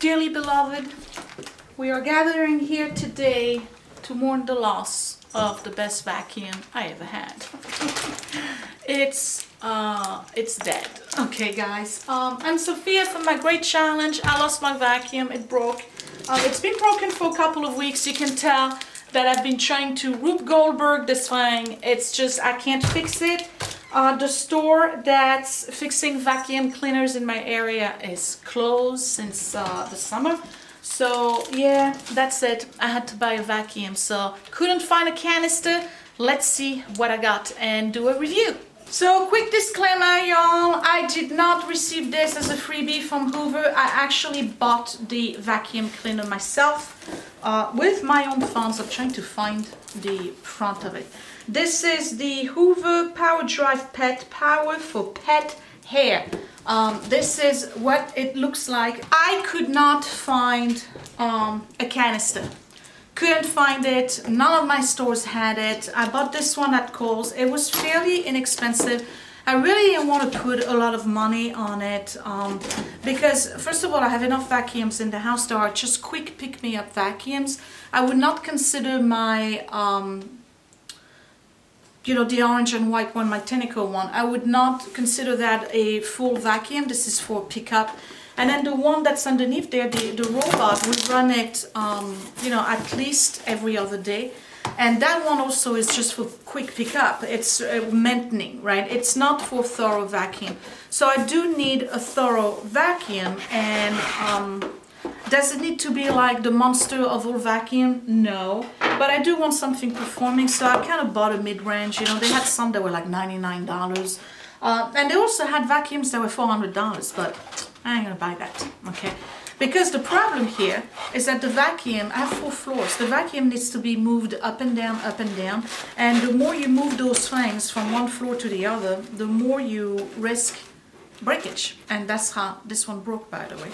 Dearly beloved, we are gathering here today to mourn the loss of the best vacuum I ever had. It's dead. Okay, guys. I'm Sophia from my great challenge. I lost my vacuum. It broke. It's been broken for a couple of weeks. You can tell that I've been trying to Rube Goldberg this thing. It's just I can't fix it. The store that's fixing vacuum cleaners in my area is closed since the summer. So yeah, that's it. I had to buy a vacuum, so couldn't find a canister. Let's see what I got and do a review. So quick disclaimer, y'all, I did not receive this as a freebie from Hoover. I actually bought the vacuum cleaner myself with my own funds. I'm trying to find the front of it. This is the Hoover Power Drive Pet Power for pet hair. This is what it looks like. I could not find a canister. Couldn't find it. None of my stores had it. I bought this one at Khols. It was fairly inexpensive. I really didn't want to put a lot of money on it because first of all, I have enough vacuums in the house. There are just quick pick-me-up vacuums. I would not consider my the orange and white one, my Tenico one, I would not consider that a full vacuum. This is for pickup. And then the one that's underneath there, the robot, we run it, at least every other day. And that one also is just for quick pickup. It's maintaining, right? It's not for thorough vacuum. So I do need a thorough vacuum. And does it need to be like the monster of all vacuum? No. But I do want something performing, so I kind of bought a mid-range. They had some that were like $99. And they also had vacuums that were $400, but I ain't gonna buy that, okay? Because the problem here is that the vacuum, I have 4 floors. The vacuum needs to be moved up and down, up and down. And the more you move those things from one floor to the other, the more you risk breakage. And that's how this one broke, by the way.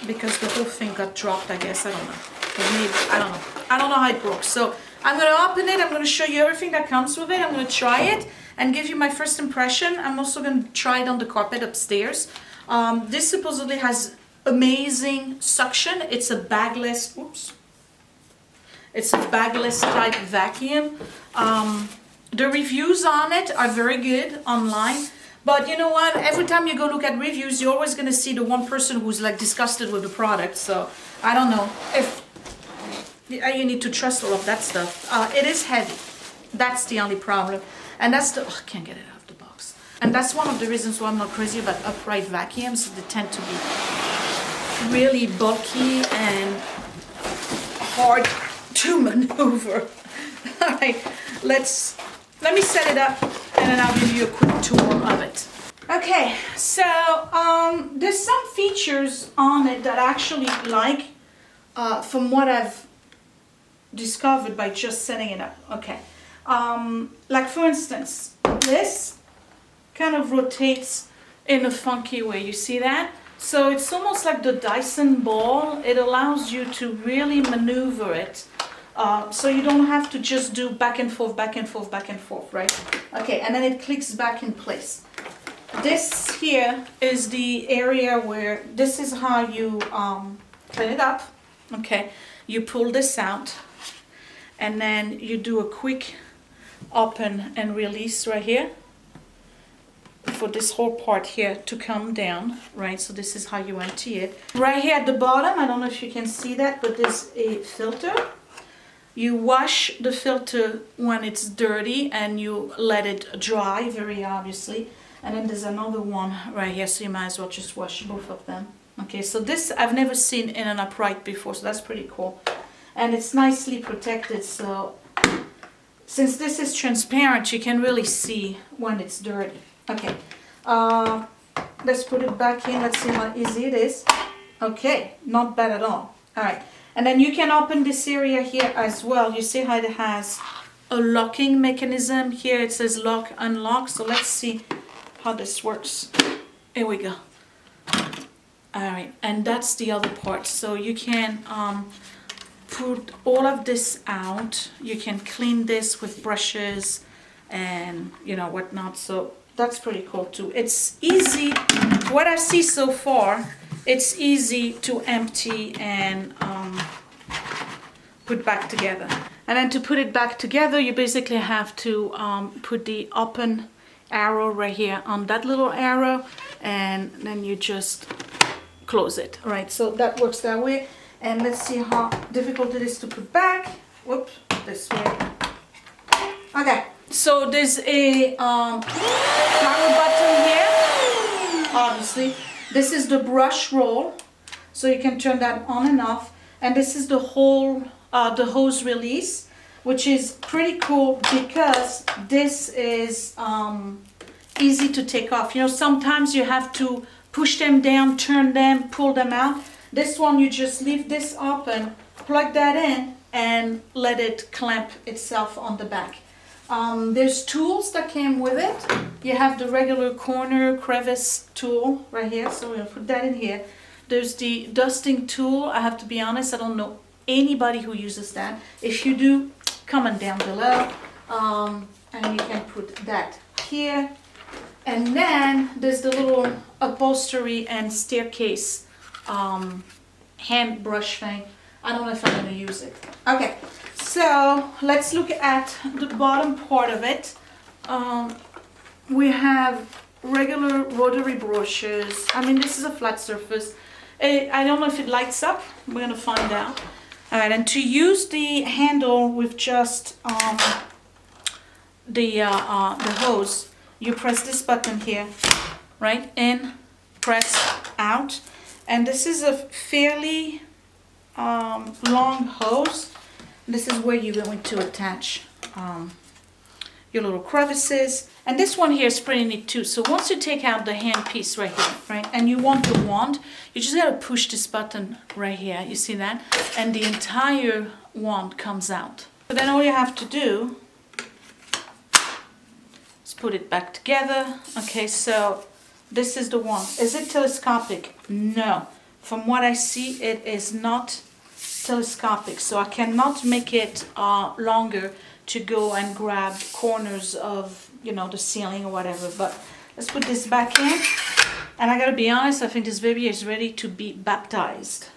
Because the whole thing got dropped, I guess. I don't know. Or maybe, I don't know. I don't know how it broke. So I'm going to open it. I'm going to show you everything that comes with it. I'm going to try it and give you my first impression. I'm also going to try it on the carpet upstairs. This supposedly has amazing suction. It's a bagless, it's a bagless type vacuum. The reviews on it are very good online. But you know what? Every time you go look at reviews, you're always going to see the one person who's like disgusted with the product. So I don't know if you need to trust all of that stuff. It is heavy. That's the only problem. And that's I can't get it out of the box. And that's one of the reasons why I'm not crazy about upright vacuums. They tend to be really bulky and hard to maneuver. All right, let me set it up and then I'll give you a quick tour of it. Okay, so there's some features on it that I actually like from what I've discovered by just setting it up. Okay, like for instance, this kind of rotates in a funky way. You see that? So it's almost like the Dyson ball. It allows you to really maneuver it. So you don't have to just do back and forth, back and forth, back and forth, right? Okay, and then it clicks back in place. This here is the area where this is how you clean it up. Okay, you pull this out and then you do a quick open and release right here for this whole part here to come down, right? So this is how you empty it. Right here at the bottom, I don't know if you can see that, but there's a filter. You wash the filter when it's dirty and you let it dry, very obviously. And then there's another one right here, so you might as well just wash both of them. Okay, so this I've never seen in an upright before, so that's pretty cool. And it's nicely protected, so since this is transparent, you can really see when it's dirty. Okay, let's put it back in. Let's see how easy it is. Okay, not bad at all. All right. And then you can open this area here as well. You see how it has a locking mechanism. Here it says lock, unlock. So let's see how this works. Here we go. All right, and that's the other part. So you can put all of this out. You can clean this with brushes and whatnot. So that's pretty cool too. It's easy. What I see so far it's easy to empty and put back together. And then to put it back together, you basically have to put the open arrow right here on that little arrow, and then you just close it. All right, so that works that way. And let's see how difficult it is to put back. Whoops, this way. Okay, so there's a power button here, obviously. This is the brush roll, so you can turn that on and off. And this is the whole, the hose release, which is pretty cool because this is easy to take off. You know, sometimes you have to push them down, turn them, pull them out. This one, you just leave this open, plug that in, and let it clamp itself on the back. There's tools that came with it. You have the regular corner crevice tool right here, so we're gonna put that in here. There's the dusting tool. I have to be honest, I don't know anybody who uses that. If you do, comment down below. And you can put that here. And then there's the little upholstery and staircase hand brush thing. I don't know if I'm gonna use it. Okay, so let's look at the bottom part of it. We have regular rotary brushes. I mean, this is a flat surface. I don't know if it lights up. We're gonna find out. All right, and to use the handle with just the hose, you press this button here, right? In, press out. And this is a fairly long hose. This is where you're going to attach your little crevices. And this one here is pretty neat too. So once you take out the hand piece right here, right, and you want the wand, you just gotta push this button right here. You see that? And the entire wand comes out. So then all you have to do is put it back together. Okay, so this is the wand. Is it telescopic? No. From what I see, it is not telescopic. So I cannot make it longer to go and grab corners of, you know, the ceiling or whatever. But let's put this back in. And I gotta be honest, I think this baby is ready to be baptized.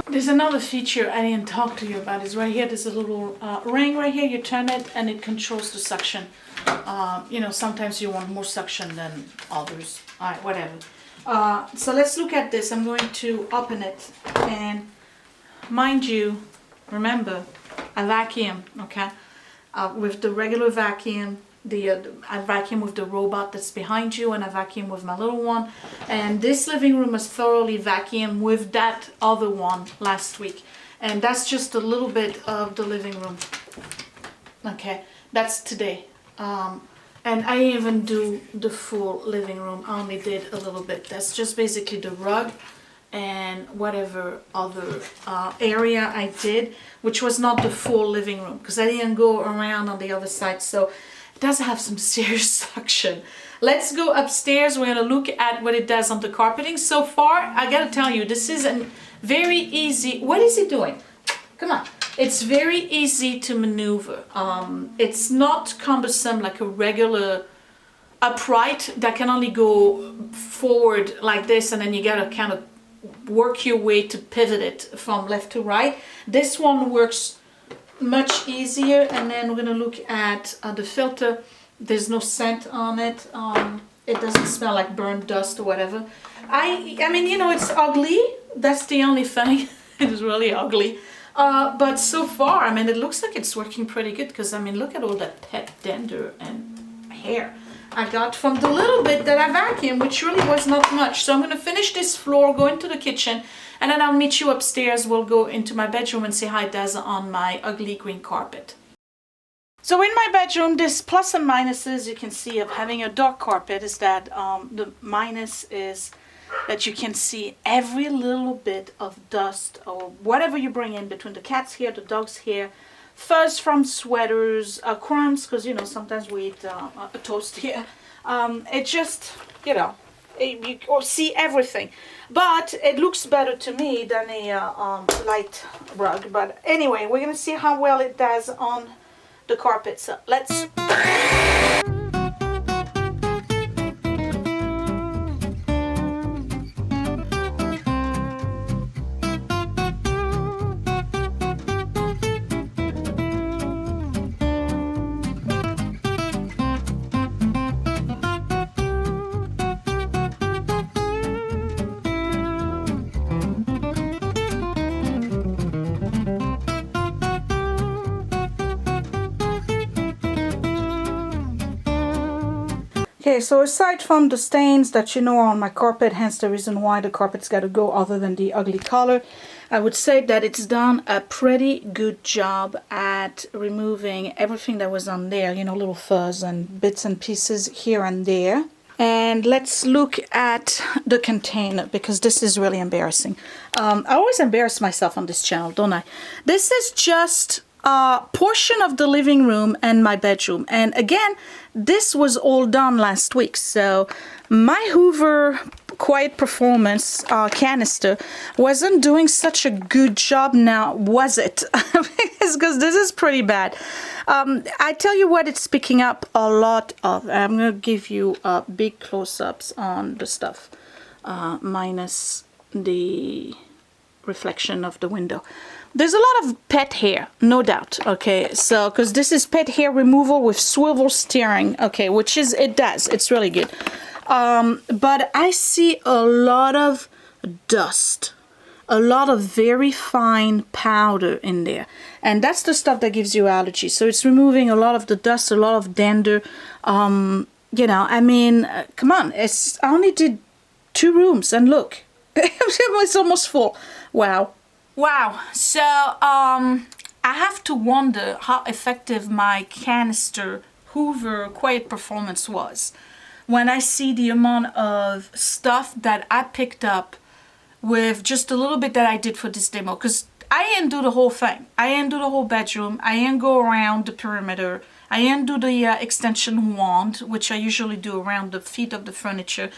There's another feature I didn't talk to you about. Is right here. There's a little ring right here. You turn it and it controls the suction. You know, sometimes you want more suction than others. All right, whatever. So let's look at this. I'm going to open it, and mind you, remember, I vacuum, okay? With the regular vacuum, I vacuum with the robot that's behind you, and I vacuum with my little one. And this living room is thoroughly vacuumed with that other one last week. And that's just a little bit of the living room. Okay, that's today. And I didn't even do the full living room. I only did a little bit. That's just basically the rug and whatever other area I did, which was not the full living room because I didn't go around on the other side. So it does have some serious suction. Let's go upstairs. We're gonna look at what it does on the carpeting. So far, I gotta tell you, this is a very easy. What is he doing? Come on. It's very easy to maneuver. It's not cumbersome like a regular upright that can only go forward like this, and then you gotta kind of work your way to pivot it from left to right. This one works much easier. And then we're gonna look at the filter. There's no scent on it. It doesn't smell like burned dust or whatever. I mean, you know, it's ugly. That's the only thing. It is really ugly. But so far, I mean, it looks like it's working pretty good, because, I mean, look at all that pet dander and hair I got from the little bit that I vacuumed, which really was not much. So I'm going to finish this floor, go into the kitchen, and then I'll meet you upstairs. We'll go into my bedroom and see how it does on my ugly green carpet. So in my bedroom, there's plus and minuses you can see of having a dark carpet is that the minus is that you can see every little bit of dust or whatever you bring in between the cat's hair, the dog's hair, fuzz from sweaters, crumbs, because, you know, sometimes we eat a toast here. It just, you know, you see everything. But it looks better to me than a light rug. But anyway, we're going to see how well it does on the carpet. So let's... Okay, so aside from the stains that you know are on my carpet, hence the reason why the carpet's got to go other than the ugly color, I would say that it's done a pretty good job at removing everything that was on there, you know, little fuzz and bits and pieces here and there. And let's look at the container, because this is really embarrassing. I always embarrass myself on this channel, don't I? This is just a portion of the living room and my bedroom. And again, this was all done last week. So my Hoover Quiet Performance canister wasn't doing such a good job now, was it? Because this is pretty bad. I tell you what, it's picking up a lot of. I'm going to give you big close-ups on the stuff, minus the reflection of the window. There's a lot of pet hair, no doubt, okay, so, because this is pet hair removal with swivel steering, okay, which is, it does, it's really good. But I see a lot of dust, a lot of very fine powder in there, and that's the stuff that gives you allergies. So it's removing a lot of the dust, a lot of dander, you know, I mean, come on, I only did 2 rooms, and look, it's almost full. Wow. Wow, so I have to wonder how effective my canister Hoover Quiet Performance was when I see the amount of stuff that I picked up with just a little bit that I did for this demo, because I didn't do the whole thing. I didn't do the whole bedroom. I didn't go around the perimeter. I didn't do the extension wand, which I usually do around the feet of the furniture.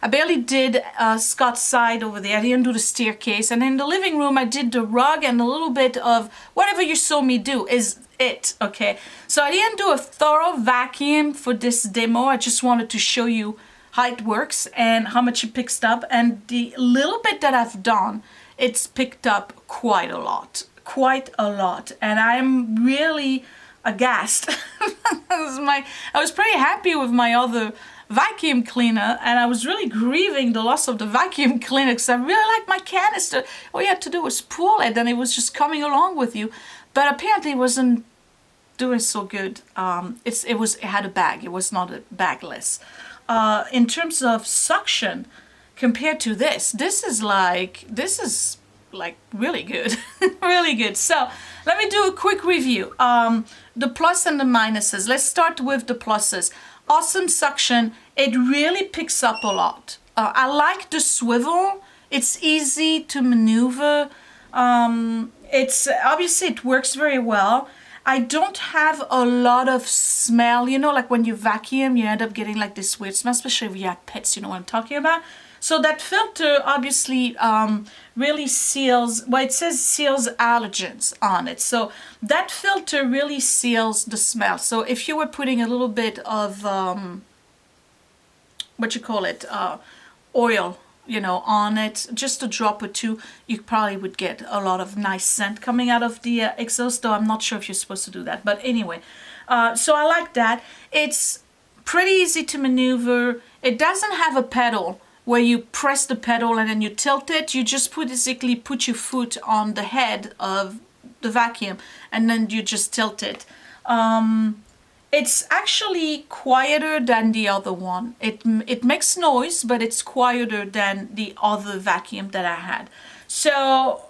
I barely did Scott's side over there. I didn't do the staircase. And in the living room, I did the rug and a little bit of whatever you saw me do is it, okay? So I didn't do a thorough vacuum for this demo. I just wanted to show you how it works and how much it picks up. And the little bit that I've done, it's picked up quite a lot. And I'm really aghast. I was pretty happy with my other vacuum cleaner, and I was really grieving the loss of the vacuum cleaner because I really like my canister. All you had to do was pull it and it was just coming along with you. But apparently it wasn't doing so good. It had a bag. It was not a bagless. In terms of suction, compared to this is like really good. Really good. So let me do a quick review. The plus and the minuses. Let's start with the pluses. Awesome suction. It really picks up a lot. I like the swivel. It's easy to maneuver. It's obviously it works very well. I don't have a lot of smell, you know, like when you vacuum, you end up getting like this weird smell, especially if you have pets, you know what I'm talking about. So that filter obviously really seals, well, it says seals allergens on it. So that filter really seals the smell. So if you were putting a little bit of, what you call it, oil, you know, on it, just a drop or two, you probably would get a lot of nice scent coming out of the exhaust, though I'm not sure if you're supposed to do that. But anyway, so I like that. It's pretty easy to maneuver. It doesn't have a pedal where you press the pedal and then you tilt it. You just basically put your foot on the head of the vacuum and then you just tilt it. It's actually quieter than the other one. It makes noise, but it's quieter than the other vacuum that I had. So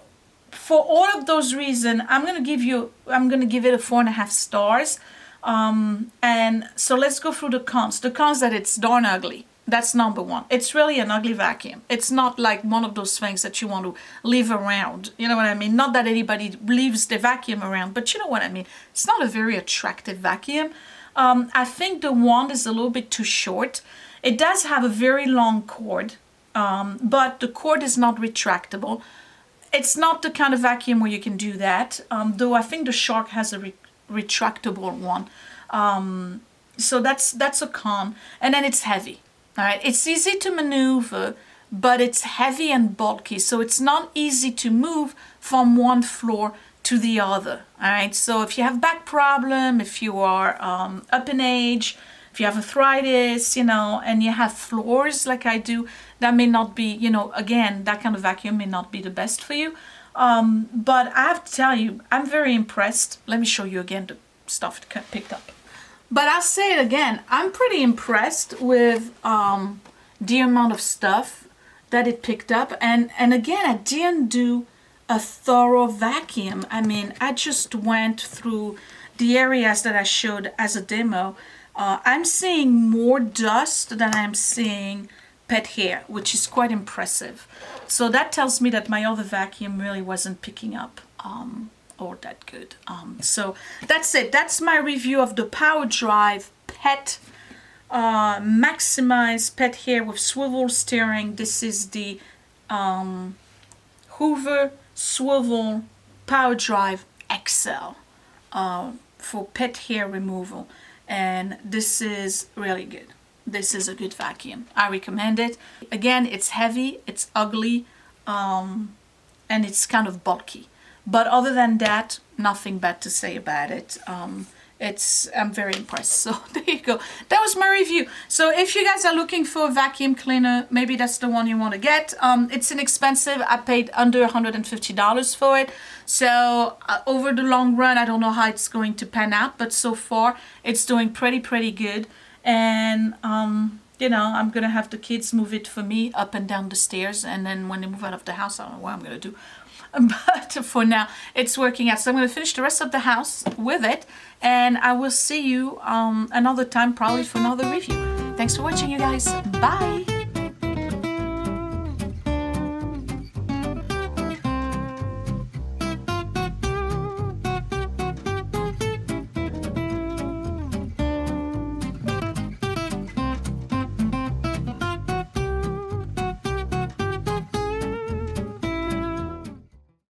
for all of those reasons, I'm gonna give it a 4.5 stars. And so let's go through the cons. The cons that it's darn ugly. That's number one. It's really an ugly vacuum. It's not like one of those things that you want to leave around. You know what I mean? Not that anybody leaves the vacuum around, but you know what I mean. It's not a very attractive vacuum. I think the wand is a little bit too short. It does have a very long cord, but the cord is not retractable. It's not the kind of vacuum where you can do that, though I think the Shark has a retractable one. So that's a con. And then it's heavy. All right, it's easy to maneuver, but it's heavy and bulky, so it's not easy to move from one floor to the other. All right, so if you have back problem, if you are up in age, if you have arthritis, you know, and you have floors like I do, that may not be, you know, again, that kind of vacuum may not be the best for you. But I have to tell you, I'm very impressed. Let me show you again the stuff it picked up. But I'll say it again, I'm pretty impressed with the amount of stuff that it picked up. And again, I didn't do a thorough vacuum. I mean, I just went through the areas that I showed as a demo. I'm seeing more dust than I'm seeing pet hair, which is quite impressive. So that tells me that my other vacuum really wasn't picking up all that good. So that's it. That's my review of the Power Drive Pet Maximize Pet Hair with Swivel Steering. This is the Hoover Swivel Power Drive XL for pet hair removal, and this is really good. This is a good vacuum. I recommend it. Again, it's heavy, it's ugly, and it's kind of bulky. But other than that, nothing bad to say about it. I'm very impressed. So there you go. That was my review. So if you guys are looking for a vacuum cleaner, maybe that's the one you want to get. It's inexpensive. I paid under $150 for it. So over the long run, I don't know how it's going to pan out, but so far it's doing pretty good. And you know, I'm gonna have the kids move it for me up and down the stairs, and then when they move out of the house, I don't know what I'm gonna do. But for now, it's working out. So I'm going to finish the rest of the house with it. And I will see you another time, probably for another review. Thanks for watching, you guys. Bye.